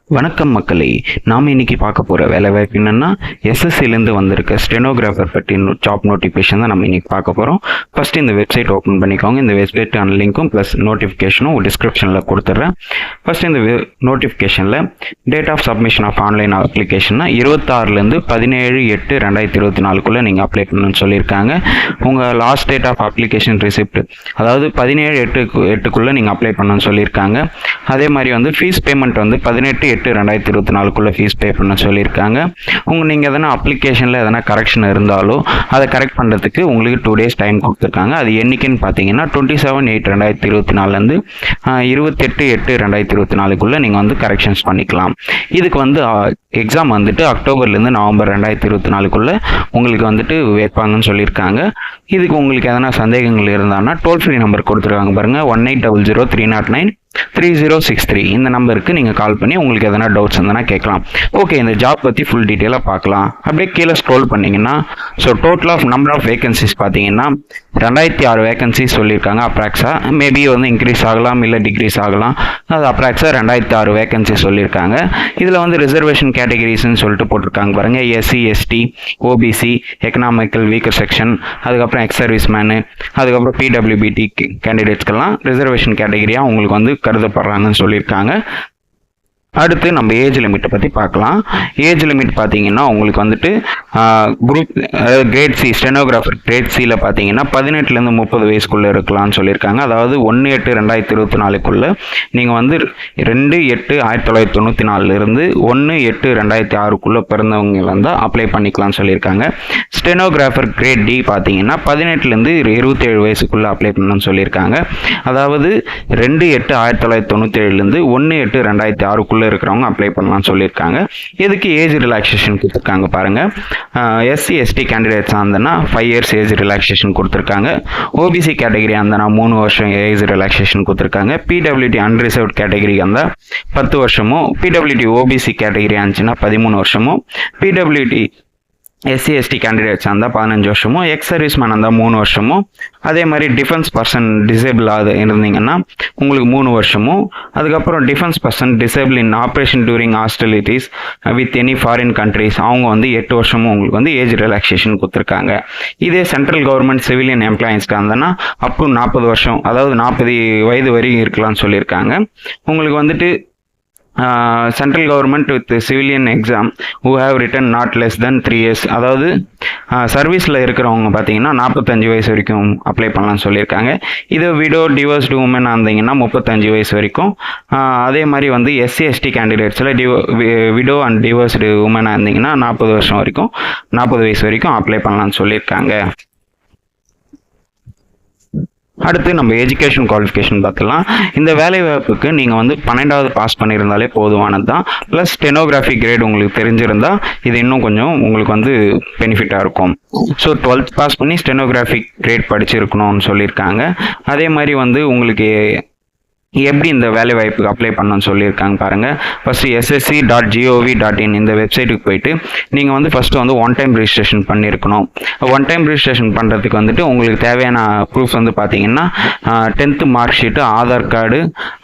வணக்கம் மக்களே, நாம் இன்னைக்கு பார்க்க போகிற வேலைவாய்ப்பு என்னென்னா எஸ்எஸ்சிலேருந்து வந்திருக்க ஸ்டெனோகிராஃபர் பற்றி ஜாப் நோட்டிஃபிகேஷன் தான் நம்ம இன்னைக்கு பார்க்க போகிறோம். ஃபஸ்ட்டு இந்த வெப்சைட் ஓப்பன் பண்ணிக்கோங்க. இந்த வெப்சைட்டான லிங்க்கும் ப்ளஸ் நோட்டிஃபிகேஷனும் டிஸ்கிரிப்ஷனில் கொடுத்துட்றேன். ஃபஸ்ட்டு இந்த நோட்டிஃபிகேஷனில் date of submission of online அப்ளிகேஷன்னா 26லேருந்து 17/8/2024 நீங்கள் அப்ளை பண்ணணும்னு சொல்லியிருக்காங்க. உங்கள் last date of application receipt அதாவது 17/8 நீங்கள் அப்ளை பண்ணணும்னு சொல்லியிருக்காங்க. அதே மாதிரி ஃபீஸ் பேமெண்ட் 18/8/2024 ஃபீஸ் பே பண்ண சொல்லியிருக்காங்க. நீங்கள் எதனா அப்ளிகேஷனில் எதனா கரெக்ஷன் இருந்தாலோ அதை கரெக்ட் பண்ணுறதுக்கு உங்களுக்கு 2 days டைம் கொடுத்துருக்காங்க. அது என்றைக்குன்னு பார்த்தீங்கன்னா 27/8/2024 28/8/2024 நீங்கள் கரெக்ஷன்ஸ் பண்ணிக்கலாம். இதுக்கு எக்ஸாம் அக்டோபர்லேருந்து நவம்பர் 2024 உங்களுக்கு வைப்பாங்கன்னு சொல்லியிருக்காங்க. இதுக்கு உங்களுக்கு எதனா சந்தேகங்கள் இருந்தாங்கன்னா டோல் ஃப்ரீ நம்பர் கொடுத்துருக்காங்க பாருங்கள், 1800-309-3063 இந்த நம்பருக்கு நீங்கள் கால் பண்ணி உங்களுக்கு எதனா டவுட்ஸ் இருந்தால் கேட்கலாம். ஓகே, இந்த ஜாப் பற்றி ஃபுல் டீட்டெயிலாக பார்க்கலாம். அப்படியே கீழே ஸ்க்ரோல் பண்ணிங்கன்னா total of number of vacancies பார்த்தீங்கன்னா 2006 வேகன்சிஸ் சொல்லியிருக்காங்க. அப்ராக்ஸாக மேபி இன்க்ரீஸ் ஆகலாம் இல்லை டிக்ரீஸ் ஆகலாம். அது அப்ராக்ஸாக 2006 வேகன்சி சொல்லியிருக்காங்க. இதில் ரிசர்வேஷன் கேட்டகரிஸ்ன்னு சொல்லிட்டு போட்டிருக்காங்க பாருங்கள், SC, ST, OBC, economical weaker section, அதுக்கப்புறம் எக்ஸ் சர்வீஸ் மேனு, அதுக்கப்புறம் பிடபிள்யூபிடி கேண்டிடேட்ஸ்க்கெல்லாம் ரிசர்வேஷன் கேட்டகரியாக உங்களுக்கு கருதப்படுறாங்கன்னு சொல்லியிருக்காங்க. அடுத்து நம்ம ஏஜ் லிமிட்டை பற்றி பார்க்கலாம். ஏஜ் லிமிட் பார்த்தீங்கன்னா உங்களுக்கு group grade C stenographer grade சியில் பார்த்தீங்கன்னா 18லேருந்து 30 வயசுக்குள்ளே இருக்கலாம்னு சொல்லியிருக்காங்க. அதாவது 1/8/2024 நீங்கள் 2/8/1994 1/8/2006 பிறந்தவங்க இருந்தால் அப்ளை பண்ணிக்கலாம்னு சொல்லியிருக்காங்க. ஸ்டெனோகிராஃபர் கிரேட் டி பார்த்தீங்கன்னா 18லேருந்து 27 வயசுக்குள்ளே அப்ளை பண்ணணும்னு சொல்லியிருக்காங்க. அதாவது 2/8/1997 1/8/2006 இருக்கிறவங்க அப்ளை பண்ணலாம்னு சொல்லியிருக்காங்க. எதுக்கு ஏஜ் ரிலாக்ஸேஷன் கொடுத்துருக்காங்க பாருங்க. எஸ்சி எஸ்டி கேண்டிடேட்ஸ் இருந்தனா 5 years ஏஜ் ரிலாக்ஸேஷன் கொடுத்துருக்காங்க. ஓபிசி கேட்டகரி இருந்தனா 3 வருஷம் ஏஜ் ரிலாக்ஸேஷன் கொடுத்துருக்காங்க. பிடபிள்யூடி அன்ரிசர்வ்ட் கேட்டகரி இருந்தால் 10 வருஷமும், பிடபிள்யூடி ஓபிசி கேட்டகரி இருந்துச்சுன்னா 13 வருஷமும், பிடபிள்யூடி எஸ்சி எஸ்டி கேண்டிடேட்ஸ் இருந்தால் 15 வருஷமும், எக்ஸ் சர்வீஸ் மேன் இருந்தால் 3 வருஷமும், அதே மாதிரி டிஃபென்ஸ் பர்சன் டிசேபிள் இருந்தீங்கன்னா உங்களுக்கு 3 வருஷமும், அதுக்கப்புறம் defence person disabled in operation during hostilities with any foreign countries அவங்க 8 வருஷமும் உங்களுக்கு ஏஜ் ரிலாக்ஸேஷன் கொடுத்துருக்காங்க. இதே சென்ட்ரல் கவர்மெண்ட் சிவிலியன் எம்ப்ளாயிஸ்க்கு இருந்தனா அப் டு 40 வருஷம், அதாவது 40 வயது வரைக்கும் இருக்கலாம்னு சொல்லியிருக்காங்க. உங்களுக்கு central government with civilian exam who have written not less than 3 years, அதாவது சர்வீஸில் இருக்கிறவங்க பார்த்தீங்கன்னா 45 வயசு வரைக்கும் அப்ளை பண்ணலாம்னு சொல்லியிருக்காங்க. இது விடோ டிவோர்ஸ்டு உமன் இருந்தீங்கன்னா 35 வயசு வரைக்கும், அதே மாதிரி எஸ்சி எஸ்டி கேண்டிடேட்ஸில் விடோ அண்ட் டிவோர்ஸ்டு உமனாக இருந்தீங்கன்னா 40 வருஷம் வரைக்கும் 40 வயசு வரைக்கும் அப்ளை பண்ணலாம்னு சொல்லியிருக்காங்க. அடுத்து நம்ம எஜுகேஷன் குவாலிஃபிகேஷன் பார்த்துலாம். இந்த வேலைவாய்ப்புக்கு நீங்கள் 12வது பாஸ் பண்ணியிருந்தாலே போதுமானது தான். ப்ளஸ் ஸ்டெனோகிராஃபி கிரேட் உங்களுக்கு தெரிஞ்சிருந்தால் இது இன்னும் கொஞ்சம் உங்களுக்கு பெனிஃபிட்டாக இருக்கும். 12th பாஸ் பண்ணி ஸ்டெனோகிராஃபி கிரேட் படிச்சிருக்கணும்னு சொல்லியிருக்காங்க. அதே மாதிரி உங்களுக்கு எப்படி இந்த வேலை வாய்ப்புக்கு அப்ளை பண்ணணும்னு சொல்லியிருக்காங்க பாருங்கள். ஃபஸ்ட்டு ssc.gov.in இந்த வெப்சைட்டுக்கு போயிட்டு நீங்கள் ஃபஸ்ட்டு ஒன் டைம் ரிஜிஸ்ட்ரேஷன் பண்ணியிருக்கணும். ஒன் டைம் ரிஜிஸ்ட்ரேஷன் பண்ணுறதுக்கு உங்களுக்கு தேவையான ப்ரூஃப் பார்த்தீங்கன்னா 10th mark sheet, Aadhaar card,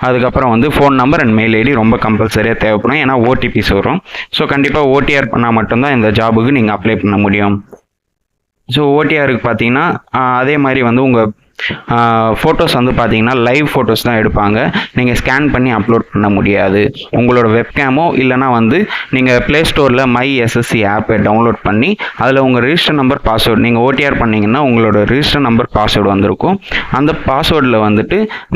அதுக்கப்புறம் phone number and mail ID ரொம்ப கம்பல்சரியாக தேவைப்படும். ஏன்னா ஓடிபிஸ் வரும். கண்டிப்பாக ஓடிஆர் பண்ணால் மட்டும்தான் இந்த ஜாபுக்கு நீங்கள் அப்ளை பண்ண முடியும். ஓடிஆருக்கு பார்த்தீங்கன்னா அதே மாதிரி உங்கள் ஃபோட்டோஸ் பார்த்தீங்கன்னா லைவ் ஃபோட்டோஸ் தான் எடுப்பாங்க. நீங்கள் ஸ்கேன் பண்ணி அப்லோட் பண்ண முடியாது. உங்களோட வெப்கேமோ இல்லைனா நீங்கள் ப்ளே ஸ்டோரில் மை எஸ்எஸ்சி ஆப்பை டவுன்லோட் பண்ணி அதில் உங்கள் ரிஜிஸ்டர் நம்பர் பாஸ்வேர்டு நீங்கள் ஓடிஆர் பண்ணிங்கன்னா உங்களோட ரிஜிஸ்டர் நம்பர் பாஸ்வேர்டு வந்திருக்கும். அந்த பாஸ்வேர்டில்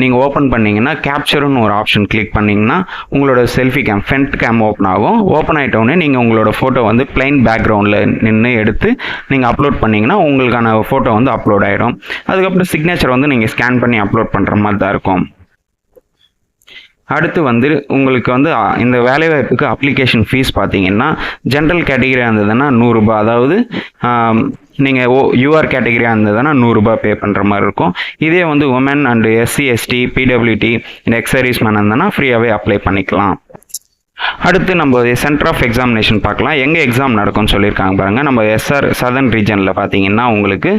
நீங்கள் ஓப்பன் பண்ணிங்கன்னா கேப்சர்னு ஒரு ஆப்ஷன் கிளிக் பண்ணிங்கன்னா உங்களோட selfie game front game open ஆகும். ஓப்பன் ஆகிட்டோடனே நீங்கள் உங்களோட ஃபோட்டோ பிளைன் பேக்ரவுண்டில் நின்று எடுத்து நீங்கள் அப்லோட் பண்ணிங்கன்னா உங்களுக்கான ஃபோட்டோ அப்லோட் ஆகிடும். அதுக்கப்புறம் சிக்னேச்சர் நீங்கள் ஸ்கேன் பண்ணி அப்லோட் பண்ணுற மாதிரி தான் இருக்கும். அடுத்து உங்களுக்கு இந்த வேலைவாய்ப்புக்கு அப்ளிகேஷன் ஃபீஸ் பார்த்தீங்கன்னா ஜென்ரல் கேட்டகரியாக இருந்ததுன்னா 100 ரூபாய், அதாவது நீங்கள் யூஆர் கேட்டகரியாக இருந்ததுன்னா 100 ரூபாய் பே பண்ணுற மாதிரி இருக்கும். இதே woman and SC ST PWD இந்த எக்ஸ் சர்வீஸ் மேன் இருந்ததுன்னா ஃப்ரீயாகவே அப்ளை பண்ணிக்கலாம். அடுத்து நம்ம சென்டர் ஆஃப் எக்ஸாமினேஷன் பார்க்கலாம். எங்கே எக்ஸாம் நடக்கும்னு சொல்லியிருக்காங்க பாருங்கள். நம்ம சதர்ன் ரீஜனில் பார்த்தீங்கன்னா உங்களுக்கு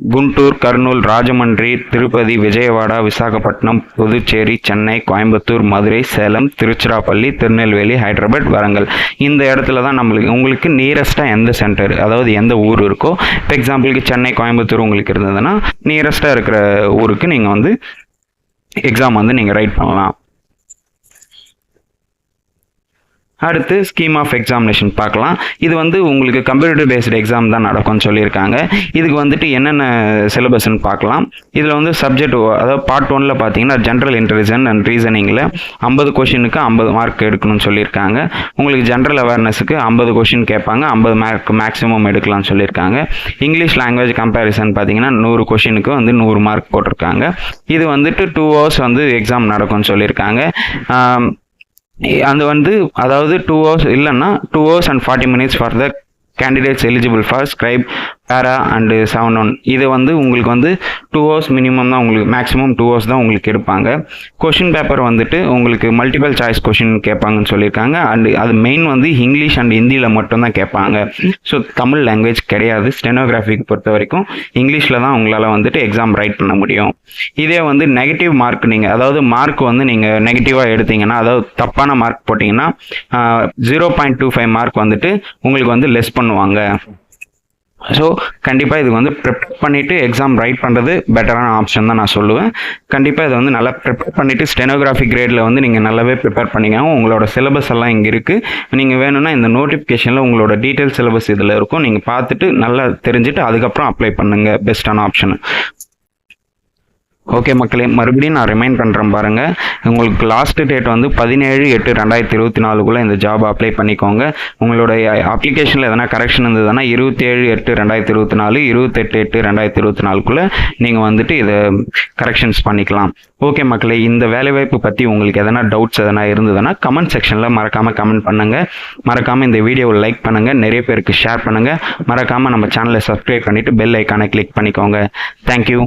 குண்டூர், கர்னூல், ராஜமன்றி, திருப்பதி, விஜயவாடா, விசாகப்பட்டினம், புதுச்சேரி, சென்னை, கோயம்புத்தூர், மதுரை, சேலம், திருச்சிராப்பள்ளி, திருநெல்வேலி, ஹைதராபாத், வரங்கல். இந்த இடத்துல தான் உங்களுக்கு நியரஸ்ட்டாக எந்த சென்டர், அதாவது எந்த ஊர் இருக்கோ, இப்போ எக்ஸாம்பிளுக்கு சென்னை, கோயம்புத்தூர் உங்களுக்கு இருந்ததுன்னா நியரஸ்ட்டாக இருக்கிற ஊருக்கு நீங்கள் வந்து எக்ஸாம் வந்து நீங்கள் ரைட் பண்ணலாம். அடுத்து ஸ்கீம் ஆஃப் எக்ஸாமினேஷன் பார்க்கலாம். இது வந்து உங்களுக்கு கம்ப்யூட்டர் பேஸ்டு எக்ஸாம் தான் நடக்கும்னு சொல்லியிருக்காங்க. இதுக்கு வந்துட்டு என்னென்ன சிலபஸ்ன்னு பார்க்கலாம். இதில் வந்து சப்ஜெக்ட், அதாவது பார்ட் 1ல் பார்த்தீங்கன்னா ஜென்ரல் இன்டெலிஜென்ஸ் அண்ட் ரீசனிங்கில் 50 கொஷினுக்கு 50 மார்க் எடுக்கணும்னு சொல்லியிருக்காங்க. உங்களுக்கு ஜென்ரல் அவேர்னஸுக்கு 50 கொஷின் கேட்பாங்க, 50 மார்க் மேக்ஸிமம் எடுக்கலாம்னு சொல்லியிருக்காங்க. இங்கிலீஷ் லாங்குவேஜ் கம்பேரிசன் பார்த்தீங்கன்னா 100 கொஷினுக்கு வந்து 100 மார்க் போட்டிருக்காங்க. இது வந்துட்டு 2 hours வந்து எக்ஸாம் நடக்கும்னு சொல்லியிருக்காங்க. அது வந்து அதாவது 2 hours இல்லைன்னா 2 hours and 40 minutes for the candidates eligible for scribe, பேரா அண்டு 7-1. இது வந்து உங்களுக்கு வந்து 2 hours மினிமம் தான், உங்களுக்கு மேக்ஸிமம் 2 hours தான் உங்களுக்கு எடுப்பாங்க. கொஷின் பேப்பர் வந்துட்டு உங்களுக்கு மல்டிபிள் சாய்ஸ் கொஷின் கேட்பாங்கன்னு சொல்லியிருக்காங்க. அண்டு அது மெயின் வந்து இங்கிலீஷ் அண்ட் ஹிந்தியில் மட்டும்தான் கேட்பாங்க. ஸோ தமிழ் லாங்குவேஜ் கிடையாது. ஸ்டெனோகிராஃபிக்கு பொறுத்த வரைக்கும் இங்கிலீஷில் தான் உங்களால் வந்துட்டு எக்ஸாம் ரைட் பண்ண முடியும். இதே வந்து நெகட்டிவ் மார்க், நீங்கள் அதாவது மார்க் வந்து நீங்கள் நெகட்டிவாக எடுத்தீங்கன்னா, அதாவது தப்பான மார்க் போட்டிங்கன்னா 0.25 மார்க் வந்துட்டு உங்களுக்கு வந்து லெஸ் பண்ணுவாங்க. ஸோ கண்டிப்பாக இது வந்து ப்ரிப்பேர் பண்ணிவிட்டு எக்ஸாம் ரைட் பண்ணுறது பெட்டரான ஆப்ஷன் தான் நான் சொல்லுவேன். கண்டிப்பாக இதை வந்து நல்லா ப்ரிப்பேர் பண்ணிவிட்டு ஸ்டெனோகிராஃபி கிரேடில் வந்து நீங்கள் நல்லாவே ப்ரிப்பேர் பண்ணிக்கோங்க. உங்களோட சிலபஸ் எல்லாம் இங்கே இருக்குது. நீங்கள் வேணும்னா இந்த நோட்டிஃபிகேஷனில் உங்களோட டீட்டெயில் சிலபஸ் இதில் இருக்கும். நீங்கள் பார்த்துட்டு நல்லா தெரிஞ்சுட்டு அதுக்கப்புறம் அப்ளை பண்ணுங்கள், பெஸ்ட்டான ஆப்ஷனு. ஓகே மக்களே, மறுபடியும் நான் ரிமைண்ட் பண்ணுறேன் பாருங்கள். உங்களுக்கு லாஸ்ட் டேட் வந்து 17/8/2024 இந்த ஜாப் அப்ளை பண்ணிக்கோங்க. உங்களோட அப்ளிகேஷனில் எதனா கரெக்ஷன் இருந்ததுன்னா 27/8/2024, 28/8/2024 நீங்கள் வந்துட்டு இதை கரெக்ஷன்ஸ் பண்ணிக்கலாம். ஓகே மக்களே, இந்த வேலைவாய்ப்பு பற்றி உங்களுக்கு எதனா டவுட்ஸ் எதனா இருந்ததுன்னா கமெண்ட் செக்ஷனில் மறக்காமல் கமெண்ட் பண்ணுங்கள். மறக்காமல் இந்த வீடியோவை லைக் பண்ணுங்கள், நிறைய பேருக்கு ஷேர் பண்ணுங்கள். மறக்காமல் நம்ம சேனலை சப்ஸ்கிரைப் பண்ணிவிட்டு பெல் ஐக்கானை கிளிக் பண்ணிக்கோங்க. தேங்க்யூ.